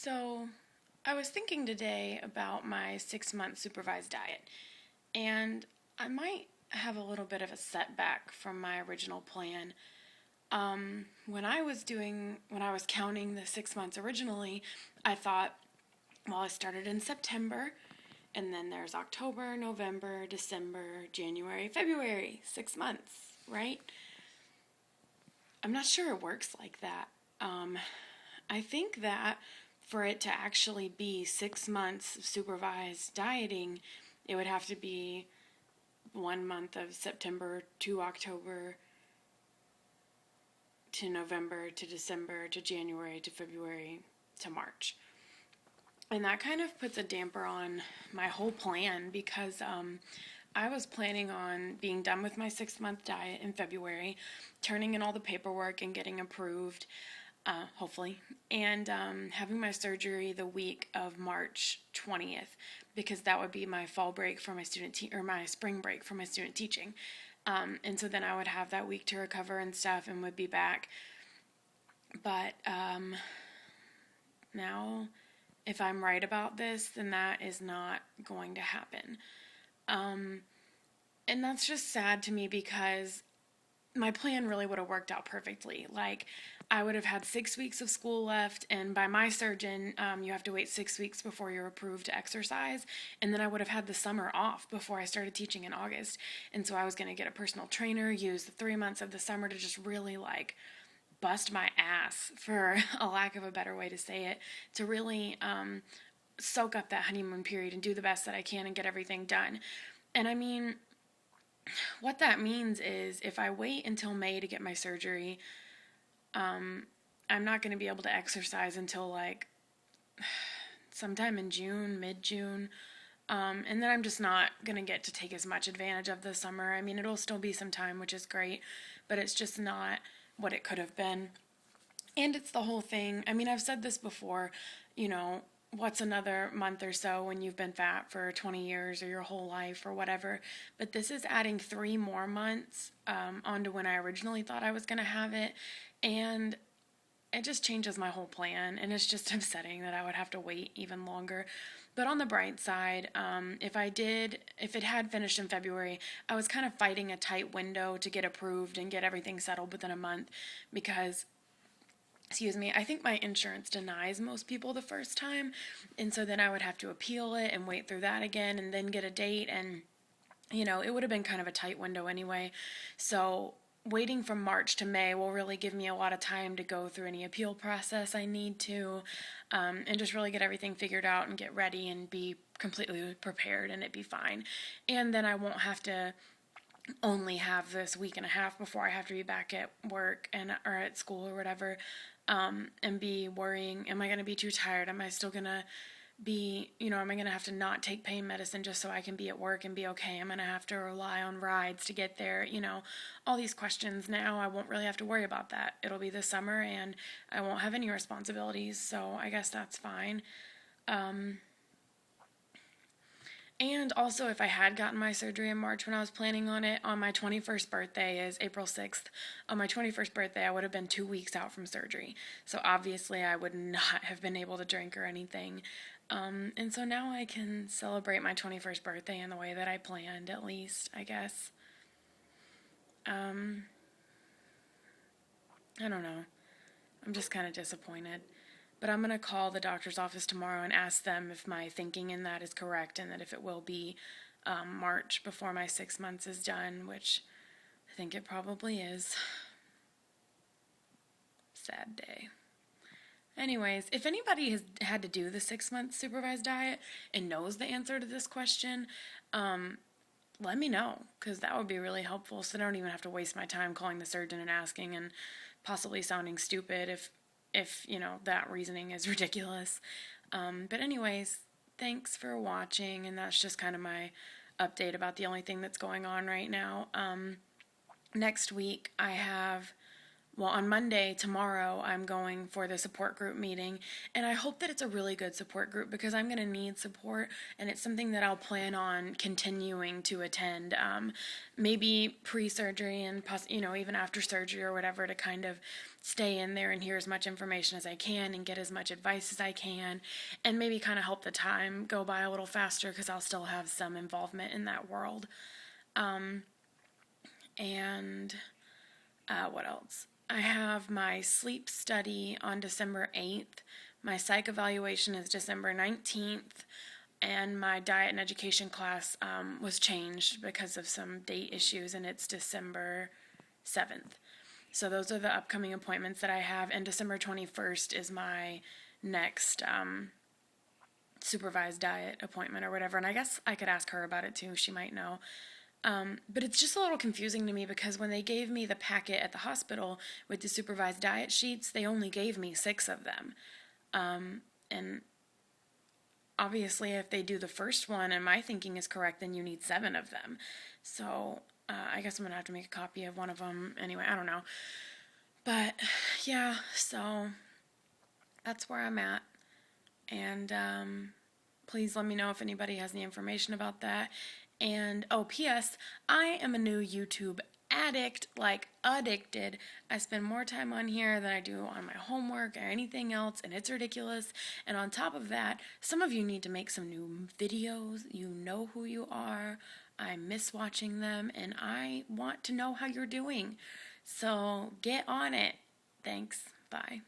So, I was thinking today about my 6 month supervised diet, and I might have a little bit of a setback from my original plan. When I was counting the 6 months originally, I thought, well, I started in September, and then there's October, November, December, January, February, 6 months, right? I'm not sure it works like that. Um, I think that for it to actually be 6 months of supervised dieting, it would have to be 1 month of September to October to November to December to January to February to March. And that kind of puts a damper on my whole plan because I was planning on being done with my 6 month diet in February, turning in all the paperwork and getting approved, hopefully, and having my surgery the week of March 20th because that would be my fall break for my or my spring break for my student teaching. And so then I would have that week to recover and stuff and would be back. But now, if I'm right about this, then that is not going to happen. Um, and that's just sad to me because my plan really would have worked out perfectly. Like, I would have had 6 weeks of school left, and by my surgeon, you have to wait 6 weeks before you're approved to exercise. And then I would have had the summer off before I started teaching in August. And so I was going to get a personal trainer, use the 3 months of the summer to just really bust my ass, for a lack of a better way to say it, to really soak up that honeymoon period and do the best that I can and get everything done. And I mean, what that means is if I wait until May to get my surgery, I'm not going to be able to exercise until sometime in June, mid-June. And then I'm just not going to get to take as much advantage of the summer. I mean, it'll still be some time, which is great, but it's just not what it could have been. And it's the whole thing. I mean, I've said this before, what's another month or so when you've been fat for 20 years or your whole life or whatever. But this is adding 3 more months onto when I originally thought I was going to have it. And it just changes my whole plan. And it's just upsetting that I would have to wait even longer. But on the bright side, if it had finished in February, I was kind of fighting a tight window to get approved and get everything settled within a month because, I think my insurance denies most people the first time, and so then I would have to appeal it and wait through that again and then get a date, and, it would have been kind of a tight window anyway. So waiting from March to May will really give me a lot of time to go through any appeal process I need to, and just really get everything figured out and get ready and be completely prepared, and it'd be fine. And then I won't have to only have this week and a half before I have to be back at work or at school or whatever, and be worrying, am I going to be too tired? Am I still going to am I going to have to not take pain medicine just so I can be at work and be okay? I'm going to have to rely on rides to get there, all these questions. Now I won't really have to worry about that. It'll be the summer and I won't have any responsibilities, so I guess that's fine. And also, if I had gotten my surgery in March when I was planning on it, on my 21st birthday is April 6th. On my 21st birthday, I would have been 2 weeks out from surgery. So obviously, I would not have been able to drink or anything. And so now I can celebrate my 21st birthday in the way that I planned, at least, I guess. I don't know. I'm just kind of disappointed. But I'm going to call the doctor's office tomorrow and ask them if my thinking in that is correct and that if it will be March before my 6 months is done, which I think it probably is. Sad day. Anyways, if anybody has had to do the 6 month supervised diet and knows the answer to this question, let me know, because that would be really helpful so I don't even have to waste my time calling the surgeon and asking and possibly sounding stupid if that reasoning is ridiculous. But anyways, thanks for watching, and that's just kind of my update about the only thing that's going on right now. Next week, I have well, on Monday, tomorrow, I'm going for the support group meeting, and I hope that it's a really good support group because I'm going to need support, and it's something that I'll plan on continuing to attend, maybe pre-surgery and even after surgery or whatever, to kind of stay in there and hear as much information as I can and get as much advice as I can, and maybe kind of help the time go by a little faster because I'll still have some involvement in that world. And what else? I have my sleep study on December 8th. My psych evaluation is December 19th. And my diet and education class was changed because of some date issues, and it's December 7th. So those are the upcoming appointments that I have. And December 21st is my next supervised diet appointment or whatever. And I guess I could ask her about it too. She might know. But it's just a little confusing to me because when they gave me the packet at the hospital with the supervised diet sheets, they only gave me 6 of them. And obviously, if they do the first one and my thinking is correct, then you need 7 of them. So I guess I'm going to have to make a copy of one of them. Anyway, I don't know. But yeah, so that's where I'm at. And please let me know if anybody has any information about that. And, oh, P.S., I am a new YouTube addict, like addicted. I spend more time on here than I do on my homework or anything else, and it's ridiculous. And on top of that, some of you need to make some new videos. You know who you are. I miss watching them, and I want to know how you're doing. So get on it. Thanks. Bye.